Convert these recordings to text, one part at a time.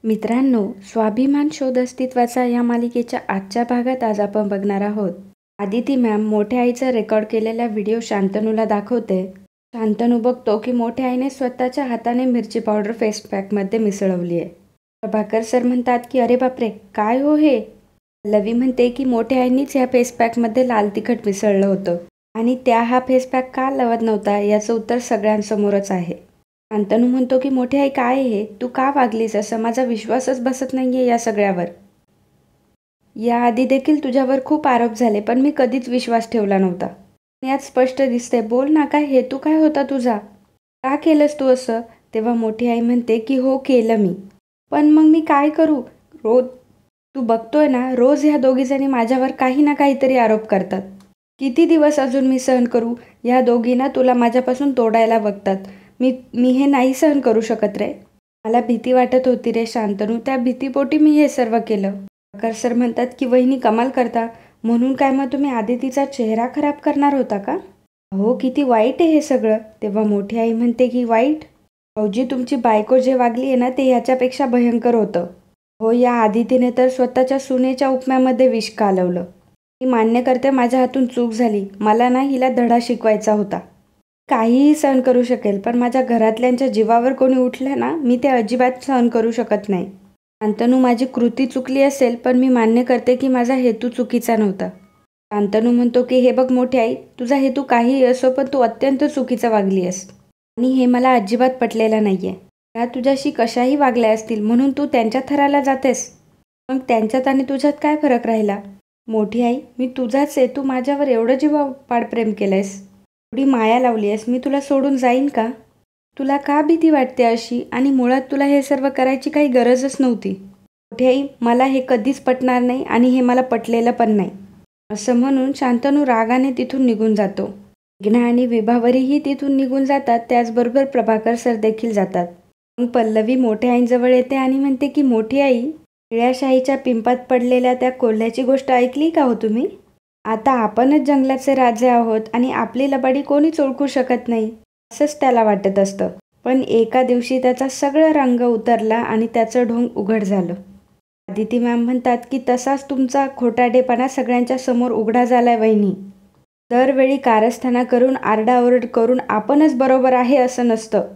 मित्रांनो, स्वाभिमान शोध अस्तित्वाचा या मालिकेच्या आजच्या भागात आज आपण बघणार आहोत. आदिती मॅम मोठ्या आईचा रेकॉर्ड केलेला व्हिडिओ शांतनूला दाखवते. शांतनू बघतो की मोठ्या आईने स्वतःच्या हाताने मिरची पावडर फेस पॅकमध्ये मिसळवली आहे. प्रभाकर सर म्हणतात की अरे बापरे, काय हो हे? लवी म्हणते की मोठ्या आईनीच ह्या फेस पॅकमध्ये लाल तिखट मिसळलं होतं आणि त्या हा फेस पॅक का लावत नव्हता याचं उत्तर सगळ्यांसमोरच आहे. शांतनू म्हणतो की मोठी आई, काय हे? तू का वागलीस असं? माझा विश्वासच बसत नाहीये या सगळ्यावर. याआधी देखील तुझ्यावर खूप आरोप झाले, पण मी कधीच विश्वास ठेवला नव्हता. यात स्पष्ट दिसतंय. बोल ना, काय हेतू काय होता तुझा? का केलंस तू असं? तेव्हा मोठी आई म्हणते की हो, केलं मी. पण मग मी काय करू? तू बघतोय ना, रोज ह्या दोघीजणी माझ्यावर काही ना काहीतरी आरोप करतात. किती दिवस अजून मी सहन करू? ह्या दोघींना तुला माझ्यापासून तोडायला बघतात. मी हे नाही सहन करू शकत रे. मला भीती वाटत होती रे शांतनू, त्या भीतीपोटी मी हे सर्व केलं. प्रभाकर सर म्हणतात की वहिनी कमाल करता. म्हणून काय मग तुम्ही आदितीचा चेहरा खराब करणार होता का? हो, किती वाईट आहे हे सगळं. तेव्हा मोठी आई म्हणते की वाईट? भाऊजी, तुमची बायको जे वागली आहे ना, ते ह्याच्यापेक्षा भयंकर होतं. हो, या आदितीने तर स्वतःच्या सुनेच्या उपम्यामध्ये विष कालवलं. मी मान्य करते, माझ्या हातून चूक झाली. मला ना हिला धडा शिकवायचा होता. काहीही सहन करू शकेल, पण माझ्या घरातल्यांच्या जीवावर कोणी उठलं ना, मी ते अजिबात सहन करू शकत नाही. शांतनू, माझी कृती चुकली असेल, पण मी मान्य करते की माझा हेतू चुकीचा नव्हता. शांतनू म्हणतो की हे बघ मोठी आई, तुझा हेतू काहीही असो, पण तू अत्यंत चुकीचा वागली आहेस आणि हे मला अजिबात पटलेलं नाहीये. त्या तुझ्याशी कशाही वागल्या असतील म्हणून तू त्यांच्या थराला जातेस. मग त्यांच्यात आणि तुझ्यात काय फरक राहिला? मोठी आई, मी तुझाच आहे. तू माझ्यावर एवढं जीवापाड प्रेम केलंयस, एवढी माया लावली आहेस, मी तुला सोडून जाईन का? तुला का भीती वाटते अशी? आणि मुळात तुला हे सर्व करायची काही गरजच नव्हती. मोठी आई, मला हे कधीच पटणार नाही आणि हे मला पटलेलं पण नाही. असं म्हणून शांतनू रागाने तिथून निघून जातो. मेघना आणि विभावरीही तिथून निघून जातात. त्याचबरोबर प्रभाकर सर देखील जातात. मग पल्लवी मोठ्या आईंजवळ येते आणि म्हणते की मोठी आई, निळ्याशाहीच्या पिंपात पडलेल्या त्या कोल्ह्याची गोष्ट ऐकली का हो तुम्ही? आता आपणच जंगलाचे राजे आहोत आणि आपली लबाडी कोणीच ओळखू शकत नाही असंच त्याला वाटत असतं. पण एका दिवशी त्याचा सगळा रंग उतरला आणि त्याचं ढोंग उघड झालं. आदिती मॅम म्हणतात की तसाच तुमचा खोटारडेपणा सगळ्यांच्या समोर उघडा झालाय वहिनी. दरवेळी कारस्थाना करून आरडाओरड करून आपणच बरोबर आहे असं नसतं.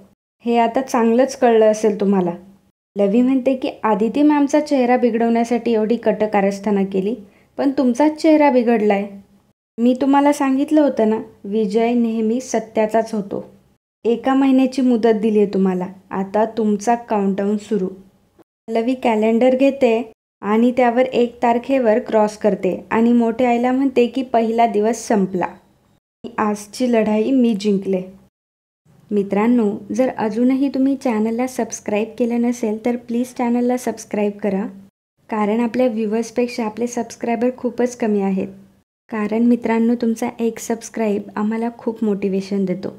हे आता चांगलंच कळलं असेल तुम्हाला. लवी म्हणते की आदिती मॅमचा चेहरा बिघडवण्यासाठी एवढी कट कारस्थाना केली, पण तुमचाच चेहरा बिघडलाय. मी तुम्हाला सांगितलं होतं ना, विजय नेहमी सत्याचाच होतो. 1 महिन्याची मुदत दिली आहे तुम्हाला. आता तुमचा काउंटडाऊन सुरू. लवी कॅलेंडर घेते आणि त्यावर 1 तारखेवर क्रॉस करते आणि मोठ्या आईला म्हणते की पहिला दिवस संपला. आजची लढाई मी जिंकले. मित्रांनो, जर अजूनही तुम्ही चॅनलला सबस्क्राईब केलं नसेल तर प्लीज चॅनलला सबस्क्राईब करा. कारण आपल्या व्ह्यूवर्सपेक्षा आपले सबस्क्रायबर खूपच कमी आहेत. कारण मित्रांनो, तुमचा 1 सबस्क्राईब आम्हाला खूप मोटिवेशन देतो.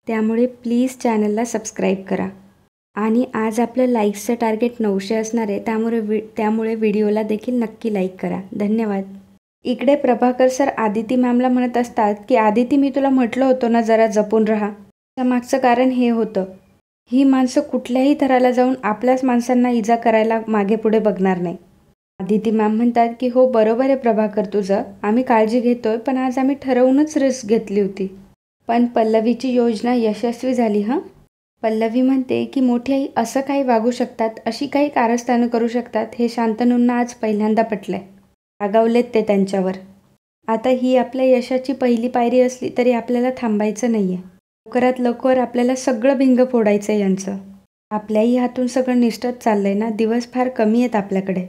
त्यामुळे प्लीज चॅनलला सबस्क्राईब करा. आणि आज आपलं लाईक्सचं टार्गेट 900 असणार आहे, त्यामुळे व्हिडिओला देखील नक्की लाईक करा. धन्यवाद. इकडे प्रभाकर सर आदिती मॅमला म्हणत असतात की आदिती, मी तुला म्हटलं होतं ना, जरा जपून राहा. त्यामागचं कारण हे होतं, ही माणसं कुठल्याही थराला जाऊन आपल्याच माणसांना इजा करायला मागे पुढे बघणार नाही. आदिती मॅम म्हणतात की हो, बरोबर आहे प्रभाकर तुझं, आम्ही काळजी घेतोय, पण आज आम्ही ठरवूनच रिस्क घेतली होती. पण पल्लवीची योजना यशस्वी झाली हं. पल्लवी म्हणते की मोठी आई असं काही वागू शकतात, अशी काही कारस्थानं करू शकतात, हे शांतनूंना आज पहिल्यांदा पटलंय. रागावलेत ते त्यांच्यावर. आता ही आपल्या यशाची पहिली पायरी असली तरी आपल्याला थांबायचं नाहीये. लवकरात लवकर आपल्याला सगळं भिंग फोडायचं आहे यांचं. आपल्याही हातून सगळं निष्ठत चाललंय ना, दिवस फार कमी आहेत आपल्याकडे.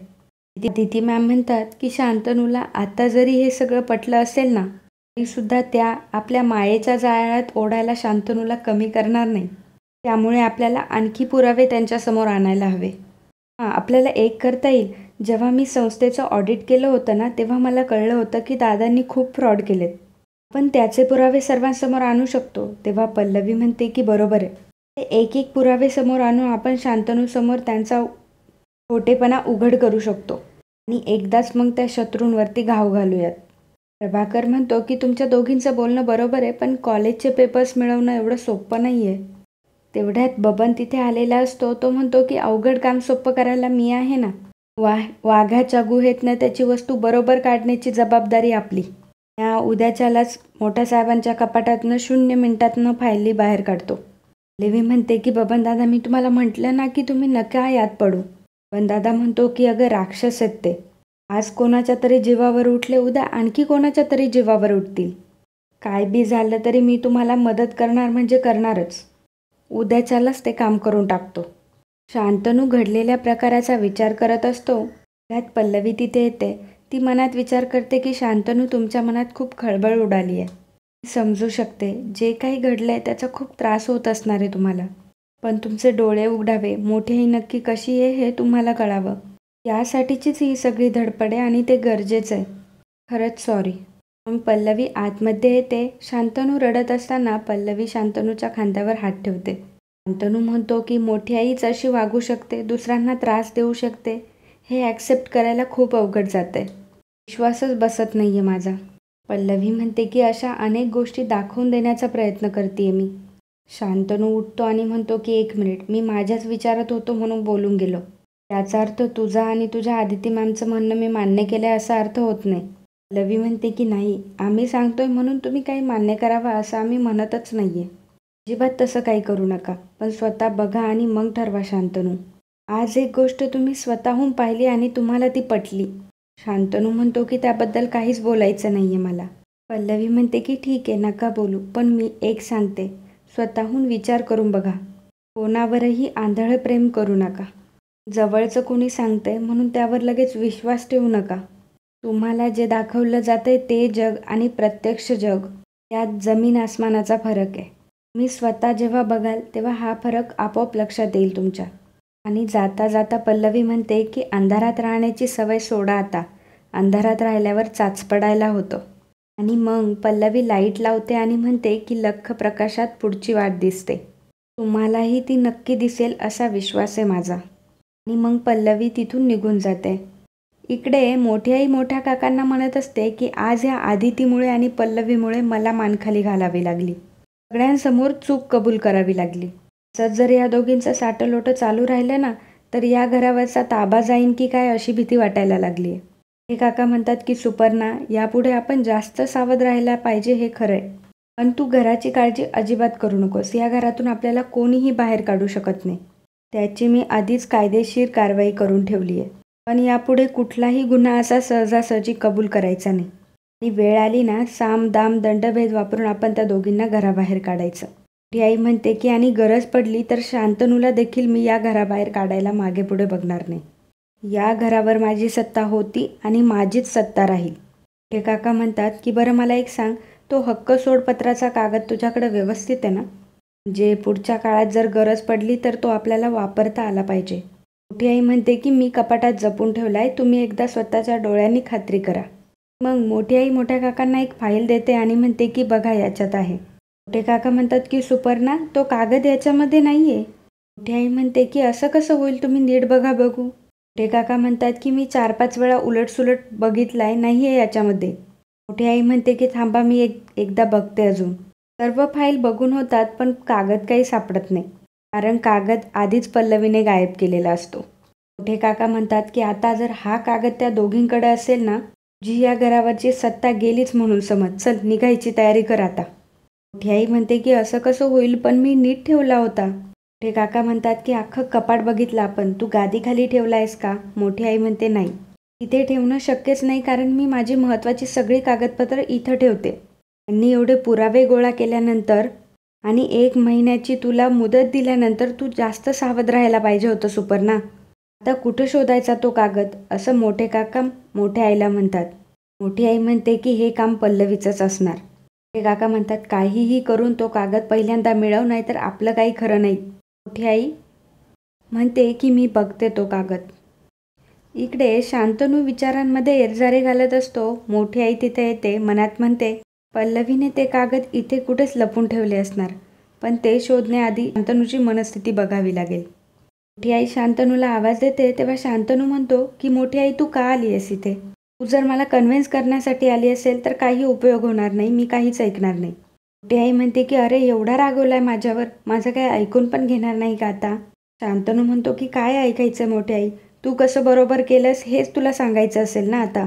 आदिती मॅम म्हणतात की शांतनूला आता जरी हे सगळं पटलं असेल ना, तरीसुद्धा त्या आपल्या मायेच्या जाळ्यात ओढायला शांतनूला कमी करणार नाही. त्यामुळे आपल्याला आणखी पुरावे त्यांच्यासमोर आणायला हवे. आपल्याला एक करता येईल. जेव्हा मी संस्थेचं ऑडिट केलं होतं ना, तेव्हा मला कळलं होतं की दादांनी खूप फ्रॉड केलेत. पण त्याचे पुरावे सर्वांसमोर आणू शकतो. तेव्हा पल्लवी म्हणते की बरोबर आहे. ते एक एक पुरावे समोर आणून आपण शांतनूसमोर त्यांचा खोटेपणा उघड करू शकतो आणि एकदाच मग त्या शत्रूंवरती घाव घालूयात. प्रभाकर म्हणतो की तुमच्या दोघींचं बोलणं बरोबर आहे, पण कॉलेजचे पेपर्स मिळवणं एवढं सोपं नाही आहे. तेवढ्यात बबन तिथे आलेला असतो. तो म्हणतो की अवघड काम सोपं करायला मी आहे ना. वाघाच्या गुहेतनं त्याची वस्तू बरोबर काढण्याची जबाबदारी आपली. उद्याच्यालाच मोठ्या साहेबांच्या कपाटातनं 0 मिनिटातनं फायली बाहेर काढतो. लेवी म्हणते की बबन दादा, मी तुम्हाला म्हटलं ना की तुम्ही नका यात पडू. बबन दादा म्हणतो की अगं राक्षस आहेत ते. आज कोणाच्या तरी जीवावर उठले, उद्या आणखी कोणाच्या तरी जीवावर उठतील. काय बी झालं तरी मी तुम्हाला मदत करणार म्हणजे करणारच. उद्याच्यालाच ते काम करून टाकतो. शांतनू घडलेल्या प्रकाराचा विचार करत असतो. त्यात पल्लवी तिथे येते. ती मनात विचार करते की शांतनू, तुमच्या मनात खूप खळबळ उडाली आहे. मी समजू शकते, जे काही घडलंय त्याचा खूप त्रास होत असणार आहे तुम्हाला. पण तुमचे डोळे उघडावे, मोठी आई नक्की कशी आहे हे तुम्हाला कळावं. यासाठीचीच ही सगळी धडपड आहे आणि ते गरजेचं आहे. खरंच सॉरी. मग पल्लवी आतमध्ये येते. शांतनू रडत असताना पल्लवी शांतनूच्या खांद्यावर हात ठेवते. शांतनू म्हणतो की मोठी आईच अशी वागू शकते, दुसऱ्यांना त्रास देऊ शकते, हे ॲक्सेप्ट करायला खूप अवघड जाते. विश्वासच बसत नाही आहे माझा. पल्लवी म्हणते की अशा अनेक गोष्टी दाखवून देण्याचा प्रयत्न करते मी. शांतनू उठतो आणि म्हणतो की 1 मिनिट, मी माझ्याच विचारात होतो म्हणून बोलून गेलो. याचा अर्थ तुझा आणि तुझ्या आदिती मॅमचं म्हणणं मी मान्य केलं आहे असा अर्थ होत नाही. पल्लवी म्हणते की नाही, आम्ही सांगतोय म्हणून तुम्ही काही मान्य करावं असं आम्ही म्हणतच नाही आहे. अजिबात तसं काही करू नका. पण स्वतः बघा आणि मग ठरवा शांतनू. आज एक गोष्ट तुम्ही स्वतःहून पाहिली आणि तुम्हाला ती पटली. शांतनू म्हणतो की त्याबद्दल काहीच बोलायचं नाही आहे मला. पल्लवी म्हणते की ठीक आहे, नका बोलू, पण मी एक सांगते, स्वतःहून विचार करून बघा. कोणावरही आंधळं प्रेम करू नका. जवळचं कोणी सांगतंय म्हणून त्यावर लगेच विश्वास ठेवू नका. तुम्हाला जे दाखवलं जातंय ते जग आणि प्रत्यक्ष जग यात जमीन आसमानाचा फरक आहे. मी स्वतः जेव्हा बघाल तेव्हा हा फरक आपोआप लक्षात येईल तुमच्या. आणि जाता जाता पल्लवी म्हणते की अंधारात राहण्याची सवय सोडा आता. अंधारात राहिल्यावर चाच पडायला होतं. आणि मग पल्लवी लाईट लावते आणि म्हणते की लख्ख प्रकाशात पुढची वाट दिसते. तुम्हालाही ती नक्की दिसेल असा विश्वास आहे माझा. आणि मग पल्लवी तिथून निघून जाते. इकडे मोठी आई मोठ्या काकांना म्हणत असते की आज ह्या आदितीमुळे आणि पल्लवीमुळे मला मानखाली घालावी लागली. सगळ्यांसमोर चूक कबूल करावी लागली. असंच जर या दोघींचं साटलोटं चालू राहिलं ना तर या घरावरचा ताबा जाईन की काय अशी भीती वाटायला लागली आहे. हे काका म्हणतात की सुपर्णा, यापुढे आपण जास्त सावध राहायला पाहिजे हे खरं आहे. पण तू घराची काळजी अजिबात करू नकोस. या घरातून आपल्याला कोणीही बाहेर काढू शकत नाही. त्याची मी आधीच कायदेशीर कारवाई करून ठेवली आहे. पण यापुढे कुठलाही गुन्हा असा सहजासहजी कबूल करायचा नाही. आणि वेळ आली ना साम दाम दंडभेद वापरून आपण त्या दोघींना घराबाहेर काढायचं. मोठी आई म्हणते की आणि गरज पडली तर शांतनूला देखील मी या घराबाहेर काढायला मागे पुढे बघणार नाही. या घरावर माझी सत्ता होती आणि माझीच सत्ता राहील. मोठे काका म्हणतात की बरं मला एक सांग, तो हक्क सोडपत्राचा कागद तुझ्याकडे व्यवस्थित आहे ना? जे पुढच्या काळात जर गरज पडली तर तो आपल्याला वापरता आला पाहिजे. मोठी आई म्हणते की मी कपाटात जपून ठेवलाय, तुम्ही एकदा स्वतःच्या डोळ्यांनी खात्री करा. मग मोठी आई मोठ्या काकांना एक फाईल देते आणि म्हणते की बघा याच्यात आहे. मोठे काका म्हणतात की सुपर्णा, तो कागद याच्यामध्ये नाही आहे. मोठी आई म्हणते की असं कसं होईल, तुम्ही नीट बघा बघू. मोठे काका म्हणतात की मी 4-5 वेळा उलटसुलट बघितलाय, नाही आहे याच्यामध्ये. मोठी आई म्हणते की थांबा मी एकदा बघते अजून. सर्व फाईल बघून होतात पण कागद काही सापडत नाही. कारण कागद आधीच पल्लवीने गायब केलेला असतो. मोठे काका म्हणतात की आता जर हा कागद त्या दोघींकडे असेल ना, जी या घरावरची सत्ता गेलीच म्हणून समज. चल निघायची तयारी कर आता. मोठी आई म्हणते की असं कसं होईल, पण मी नीट ठेवला होता. मोठे काका म्हणतात की अख्खं कपाट बघितलं आपण, तू गादीखाली ठेवला आहेस का? मोठी आई म्हणते नाही, इथे ठेवणं शक्यच नाही कारण मी माझी महत्त्वाची सगळी कागदपत्र इथं ठेवते. त्यांनी एवढे पुरावे गोळा केल्यानंतर आणि 1 महिन्याची तुला मुदत दिल्यानंतर तू जास्त सावध राहायला पाहिजे होतं सुपर्णा. आता कुठं शोधायचा तो कागद, असं मोठे काका मोठ्या आईला म्हणतात. मोठी आई म्हणते की हे काम पल्लवीचंच असणार. मोठे काका म्हणतात काहीही करून तो कागद पहिल्यांदा मिळव, नाही तर आपलं काही खरं नाही. मोठी आई म्हणते की मी बघते तो कागद. इकडे शांतनू विचारांमध्ये इरझारे घालत असतो. मोठी आई तिथे येते. मनात म्हणते पल्लवीने ते कागद इथे कुठेच लपून ठेवले असणार, पण ते शोधण्याआधी शांतनूची मनस्थिती बघावी लागेल. मोठी आई शांतनूला आवाज देते तेव्हा शांतनू म्हणतो की मोठी आई तू का आली आहेस इथे? तू जर मला कन्व्हिन्स करण्यासाठी आली असेल तर काही उपयोग होणार नाही, मी काहीच ऐकणार नाही. मोठी आई म्हणते की अरे एवढा रागवलाय माझ्यावर, माझं काय ऐकून पण घेणार नाही का आता? शांतनू म्हणतो की काय ऐकायचं मोठी आई, तू कसं बरोबर केलंस हेच तुला सांगायचं असेल ना आता.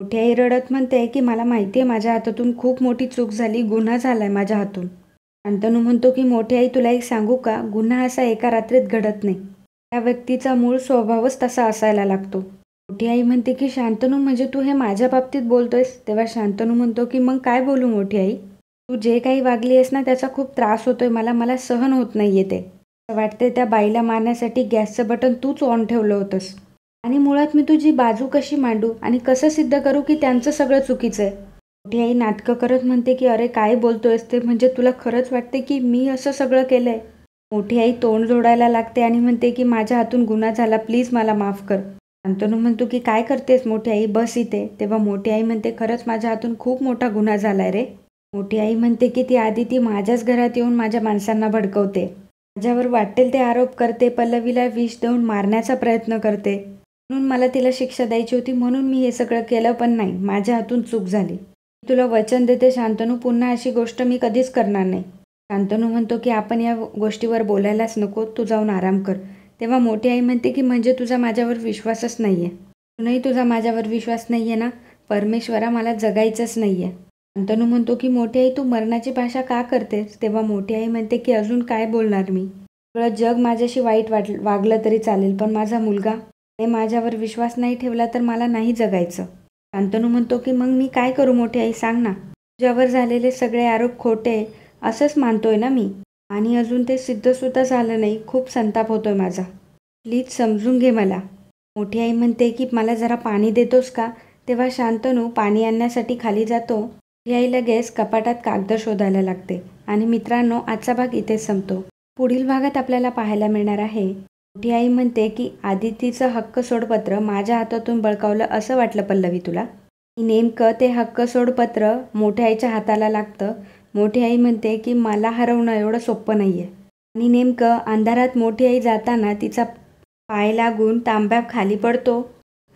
मोठी आई रडत म्हणते की मला माहिती आहे माझ्या हातातून खूप मोठी चूक झाली, गुन्हा झालाय माझ्या हातून. शांतनू म्हणतो की मोठी आई तुला एक सांगू का, गुन्हा असा एका रात्रीत घडत नाही. त्या व्यक्तीचा मूळ स्वभावच तसा असायला लागतो. मोठी आई म्हणते की शांतनू म्हणजे तू हे माझ्या बाबतीत बोलतोयस? तेव्हा शांतनू म्हणतो की मग काय बोलू मोठी आई? तू जे काही वागली आहेस ना त्याचा खूप त्रास होतोय मला, मला सहन होत नाहीये ते. असं वाटतंय त्या बाईला मारण्यासाठी गॅसचं बटन तूच ऑन ठेवलं होतंस. आणि मुळात मी तुझी बाजू कशी मांडू आणि कसं सिद्ध करू की त्यांचं सगळं चुकीचं आहे? मोठी आई नाटकं करत म्हणते की अरे काय बोलतोयस ते, म्हणजे तुला खरंच वाटते की मी असं सगळं केलंय? मोठी आई तोंड जोडायला लागते आणि म्हणते की माझ्या हातून गुन्हा झाला, प्लीज मला माफ कर. शांतनू म्हणतो की काय करतेस मोठी आई, बस इथे. तेव्हा मोठी आई म्हणते खरंच माझ्या हातून खूप मोठा गुन्हा झालाय रे. मोठी आई म्हणते की ती आदिती माझ्याच घरात येऊन माझ्या माणसांना भडकवते, माझ्यावर वाटेल ते आरोप करते, पल्लवीला विष देऊन मारण्याचा प्रयत्न करते. म्हणून मला तिला शिक्षा द्यायची होती, म्हणून मी हे सगळं केलं, पण नाही, माझ्या हातून चूक झाली. मी तुला वचन देते शांतनू, पुन्हा अशी गोष्ट मी कधीच करणार नाही. शांतनू म्हणतो की आपण या गोष्टीवर बोलायलाच नको, तू जाऊन आराम कर. तेव्हा मोठी आई म्हणते की म्हणजे तुझा माझ्यावर विश्वासच नाही आहे? अजूनही तुझा माझ्यावर विश्वास नाही आहे ना? परमेश्वरा मला जगायचंच नाही आहे. शांतनू म्हणतो की मोठी आई तू मरणाची भाषा का करतेस? तेव्हा मोठी आई म्हणते की अजून काय बोलणार मी? सगळं जग माझ्याशी वाईट वागलं तरी चालेल, पण माझा मुलगा हे माझ्यावर विश्वास नाही ठेवला तर मला नाही जगायचं. शांतनू म्हणतो की मग मी काय करू मोठी आई, सांग ना. तुझ्यावर झालेले सगळे आरोप खोटे असंच मानतोय ना मी, आणि अजून ते सिद्धसुद्धा झालं नाही. खूप संताप होतोय माझा, प्लीज समजून घे मला. मोठी आई म्हणते की मला जरा पाणी देतोस का? तेव्हा शांतनू पाणी आणण्यासाठी खाली जातो. मोठी आई लगेच कपाटात कागद शोधायला लागते. आणि मित्रांनो, आजचा भाग इथेच संपतो. पुढील भागात आपल्याला पाहायला मिळणार आहे, मोठी आई म्हणते की आदितीचं हक्क सोडपत्र माझ्या हातातून बळकावलं असं वाटलं पल्लवी तुला? नेमकं ते हक्क सोडपत्र मोठ्या आईच्या हाताला लागतं. मोठी आई म्हणते की मला हरवणं एवढं सोपं नाही आहे. आणि नेमकं अंधारात मोठी आई जाताना तिचा पाय लागून तांब्या खाली पडतो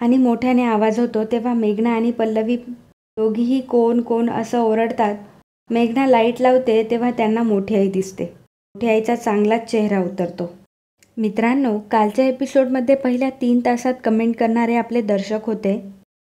आणि मोठ्याने आवाज होतो. तेव्हा मेघना आणि पल्लवी दोघीही कोण कोण असं ओरडतात. मेघना लाईट लावते तेव्हा त्यांना मोठी आई दिसते. मोठी आईचा चांगलाच चेहरा उतरतो. मित्रांनो, कालच्या एपिसोडमध्ये पहिल्या 3 तासात कमेंट करणारे आपले दर्शक होते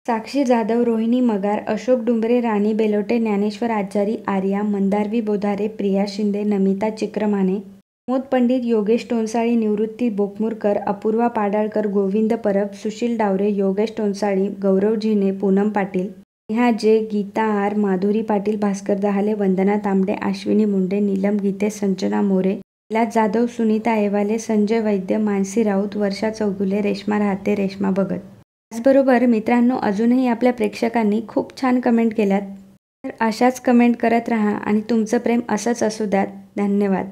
साक्षी जाधव, रोहिणी मगार, अशोक डुंबरे, राणी बेलोटे, ज्ञानेश्वर आचारी, आर्या, मंदारवी बोधारे, प्रिया शिंदे, नमिता चिक्रमाने, प्रमोद पंडित, योगेश टोनसाळी, निवृत्ती बोकमुरकर, अपूर्वा पाडाळकर, गोविंद परब, सुशील डावरे, योगेश टोनसाळी, गौरव झिने, पूनम पाटील, नेहा जे, गीता आर, माधुरी पाटील, भास्कर दहाले, वंदना तांबडे, अश्विनी मुंडे, नीलम गीते, संजना मोरे, कैलास जाधव, सुनीता एवाले, संजय वैद्य, मानसी राऊत, वर्षा चौगुले, रेश्मा राहते, रेश्मा भगत. त्याचबरोबर मित्रांनो, अजूनही आपल्या प्रेक्षकांनी खूप छान कमेंट केल्यात, तर अशाच कमेंट करत राहा आणि तुमचं प्रेम असंच असू द्यात. धन्यवाद.